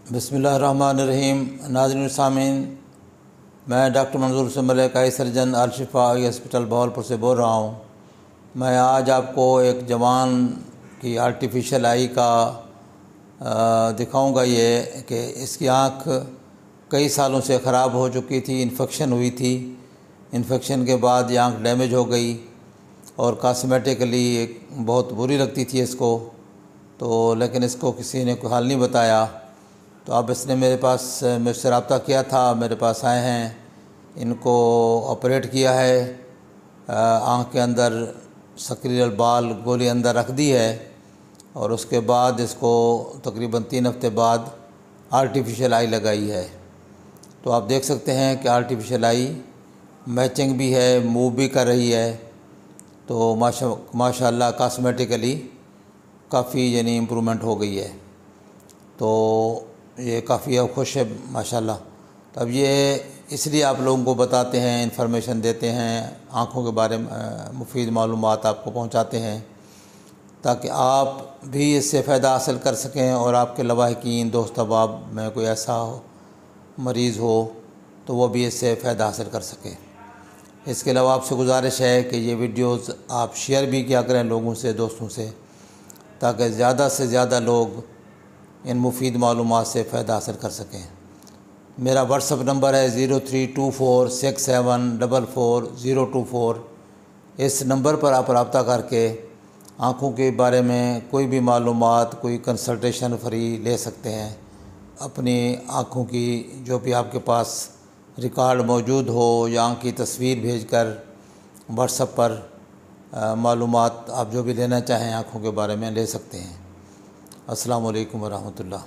बिस्मिल्लाहिर्रहमानिर्रहीम। नाज़रीन सामीन, मैं doctor Manzoor Hussain Malik eye surgeon Al-Shifa eye hospital Bahawalpur से बोल रहा हूँ। मैं आज आपको एक जवान की आर्टिफिशियल आई का दिखाऊंगा ये कि इसकी आँख कई सालों से ख़राब हो चुकी थी, इन्फेक्शन हुई थी। इन्फेक्शन के बाद ये आँख डैमेज हो गई और कॉस्मेटिकली बहुत बुरी लगती थी इसको, तो लेकिन इसको किसी ने कोई हल नहीं बताया। तो अब इसने मुझसे रब्ता किया था, मेरे पास आए हैं, इनको ऑपरेट किया है, आँख के अंदर सक्रियल बाल गोली अंदर रख दी है और उसके बाद इसको तकरीबन 3 हफ्ते बाद आर्टिफिशियल आई लगाई है। तो आप देख सकते हैं कि आर्टिफिशियल आई मैचिंग भी है, मूव भी कर रही है। तो माशाअल्लाह कॉस्मेटिकली काफ़ी यानी इम्प्रूवमेंट हो गई है। तो ये काफ़ी अब खुश है माशाल्लाह। तो अब ये इसलिए आप लोगों को बताते हैं, इन्फॉर्मेशन देते हैं, आँखों के बारे में मुफीद मालूमात आपको पहुंचाते हैं ताकि आप भी इससे फ़ायदा हासिल कर सकें और आपके लवाहिकीन दोस्त अहबाब में कोई ऐसा मरीज़ हो तो वो भी इससे फ़ायदा हासिल कर सके। इसके अलावा आपसे गुजारिश है कि ये वीडियोज़ आप शेयर भी किया करें लोगों से, दोस्तों से, ताकि ज़्यादा से ज़्यादा लोग इन मुफीद मालूमात से फ़ायदा हासिल कर सकें। मेरा व्हाट्सअप नंबर है 032467444024। इस नंबर पर आप रब्ता करके आँखों के बारे में कोई भी मालूमात, कोई कंसल्टेशन फ्री ले सकते हैं। अपनी आँखों की जो भी आपके पास रिकॉर्ड मौजूद हो या आँख की तस्वीर भेजकर व्हाट्सएप पर मालूमात आप जो भी लेना चाहें आँखों के बारे में ले सकते हैं। अस्सलामु अलैकुम वरहमतुल्लाह।